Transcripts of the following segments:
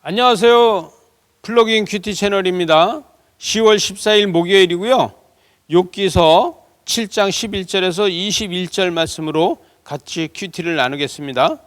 안녕하세요. 플러그인 큐티 채널입니다. 10월 14일 목요일이고요. 욥기서 7장 11절에서 21절 말씀으로 같이 큐티를 나누겠습니다.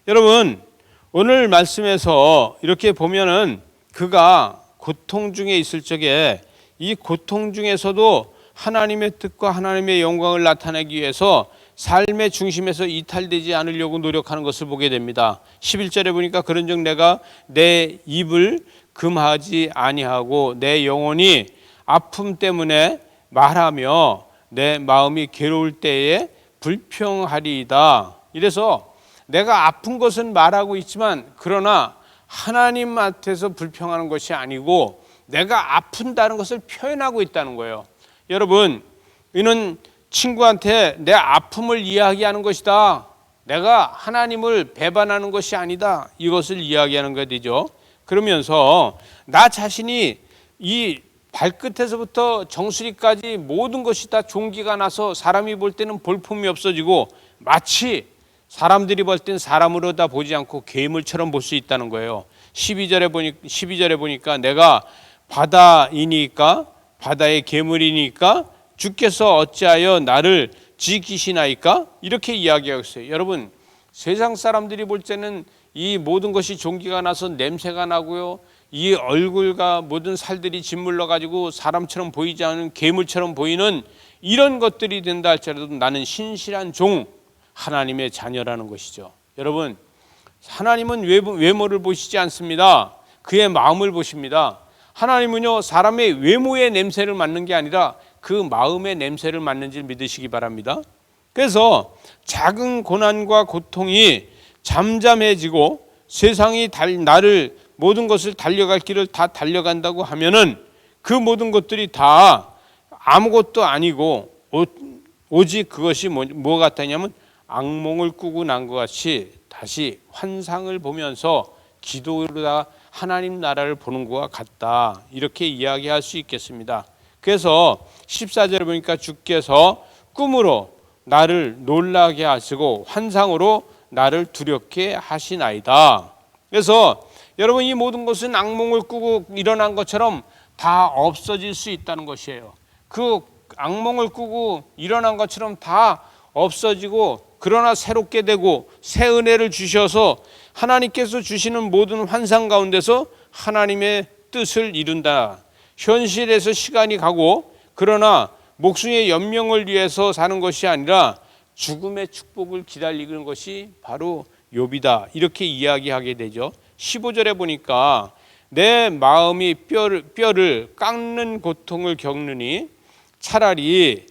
여러분, 오늘 말씀에서 이렇게 보면은 그가 고통 중에 있을 적에 이 고통 중에서도 하나님의 뜻과 하나님의 영광을 나타내기 위해서 삶의 중심에서 이탈되지 않으려고 노력하는 것을 보게 됩니다. 11절에 보니까 그런즉 내가 내 입을 금하지 아니하고 내 영혼이 아픔 때문에 말하며 내 마음이 괴로울 때에 불평하리이다. 이래서 내가 아픈 것은 말하고 있지만 그러나 하나님 앞에서 불평하는 것이 아니고 내가 아픈다는 것을 표현하고 있다는 거예요. 여러분, 이는 친구한테 내 아픔을 이야기하는 것이다. 내가 하나님을 배반하는 것이 아니다. 이것을 이야기하는 것이죠. 그러면서 나 자신이 이 발끝에서부터 정수리까지 모든 것이 다 종기가 나서 사람이 볼 때는 볼품이 없어지고 마치 사람들이 볼 땐 사람으로 다 보지 않고 괴물처럼 볼 수 있다는 거예요. 12절에 보니까 내가 바다이니까 바다의 괴물이니까 주께서 어찌하여 나를 지키시나이까? 이렇게 이야기하고 있어요. 여러분, 세상 사람들이 볼 때는 이 모든 것이 종기가 나서 냄새가 나고요, 이 얼굴과 모든 살들이 짓물러 가지고 사람처럼 보이지 않은 괴물처럼 보이는 이런 것들이 된다 할지라도 나는 신실한 종, 하나님의 자녀라는 것이죠. 여러분, 하나님은 외모를 보시지 않습니다. 그의 마음을 보십니다. 하나님은요, 사람의 외모의 냄새를 맡는 게 아니라 그 마음의 냄새를 맡는지 믿으시기 바랍니다. 그래서 작은 고난과 고통이 잠잠해지고 세상이 나를 모든 것을 달려갈 길을 다 달려간다고 하면은 그 모든 것들이 다 아무것도 아니고 오직 그것이 뭐 같다냐면 악몽을 꾸고 난 것 같이 다시 환상을 보면서 기도로다 하나님 나라를 보는 것과 같다. 이렇게 이야기할 수 있겠습니다. 그래서 14절에 보니까 주께서 꿈으로 나를 놀라게 하시고 환상으로 나를 두렵게 하시나이다. 그래서 여러분, 이 모든 것은 악몽을 꾸고 일어난 것처럼 다 없어질 수 있다는 것이에요. 그 악몽을 꾸고 일어난 것처럼 다 없어지고 그러나 새롭게 되고 새 은혜를 주셔서 하나님께서 주시는 모든 환상 가운데서 하나님의 뜻을 이룬다. 현실에서 시간이 가고 그러나 목숨의 연명을 위해서 사는 것이 아니라 죽음의 축복을 기다리는 것이 바로 욥이다. 이렇게 이야기하게 되죠. 15절에 보니까 내 마음이 뼈를 깎는 고통을 겪느니 차라리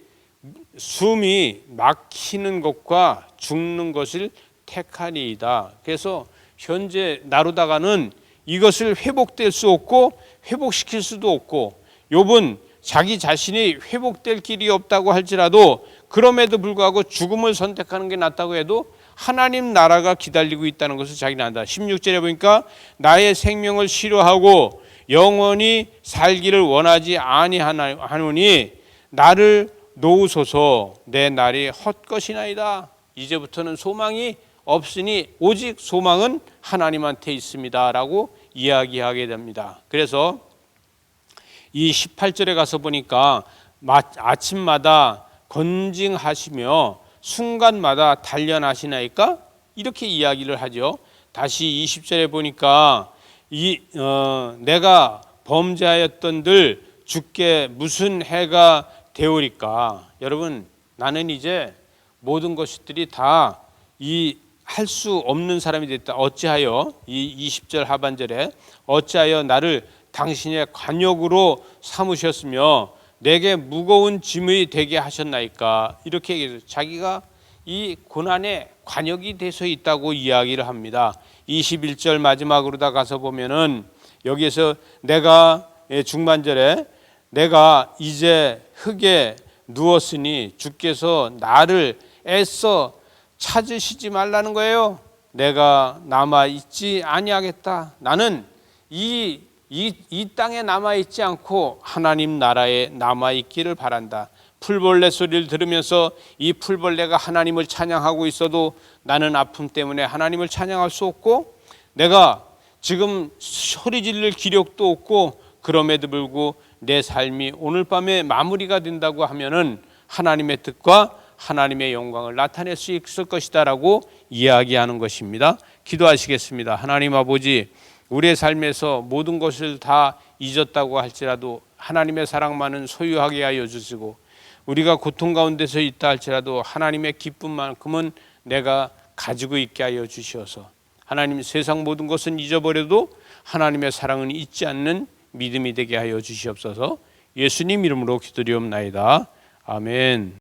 숨이 막히는 것과 죽는 것을 택하리이다. 그래서 현재 나로다가는 이것을 회복될 수 없고 회복시킬 수도 없고, 욥은 자기 자신이 회복될 길이 없다고 할지라도 그럼에도 불구하고 죽음을 선택하는 게 낫다고 해도 하나님 나라가 기다리고 있다는 것을 자기는 안다. 16절에 보니까 나의 생명을 싫어하고 영원히 살기를 원하지 아니하노니 나를 놓으소서. 내 날이 헛것이나이다. 이제부터는 소망이 없으니 오직 소망은 하나님한테 있습니다 라고 이야기하게 됩니다. 그래서 이 18절에 가서 보니까 아침마다 건징하시며 순간마다 단련하시나이까? 이렇게 이야기를 하죠. 다시 20절에 보니까 내가 범죄하였던들 주께 무슨 해가 되오리까? 여러분, 나는 이제 모든 것들이 다 할 수 없는 사람이 됐다. 어찌하여 이 20절 하반절에 어찌하여 나를 당신의 관역으로 삼으셨으며 내게 무거운 짐이 되게 하셨나이까? 이렇게 얘기해서 자기가 이 고난의 관역이 돼서 있다고 이야기를 합니다. 21절 마지막으로 다 가서 보면은 여기에서 내가 중반절에 내가 이제 흙에 누웠으니 주께서 나를 애써 찾으시지 말라는 거예요. 내가 남아 있지 아니하겠다. 나는 이 땅에 남아 있지 않고 하나님 나라에 남아 있기를 바란다. 풀벌레 소리를 들으면서 이 풀벌레가 하나님을 찬양하고 있어도 나는 아픔 때문에 하나님을 찬양할 수 없고, 내가 지금 소리 지를 기력도 없고 그럼에도 불구하고 내 삶이 오늘 밤에 마무리가 된다고 하면은 하나님의 뜻과 하나님의 영광을 나타낼 수 있을 것이다라고 이야기하는 것입니다. 기도하시겠습니다. 하나님 아버지, 우리의 삶에서 모든 것을 다 잊었다고 할지라도 하나님의 사랑만은 소유하게 하여 주시고, 우리가 고통 가운데서 있다 할지라도 하나님의 기쁨만큼은 내가 가지고 있게 하여 주시어서, 하나님 세상 모든 것은 잊어버려도 하나님의 사랑은 잊지 않는 믿음이 되게 하여 주시옵소서. 예수님 이름으로 기도드리옵나이다. 아멘.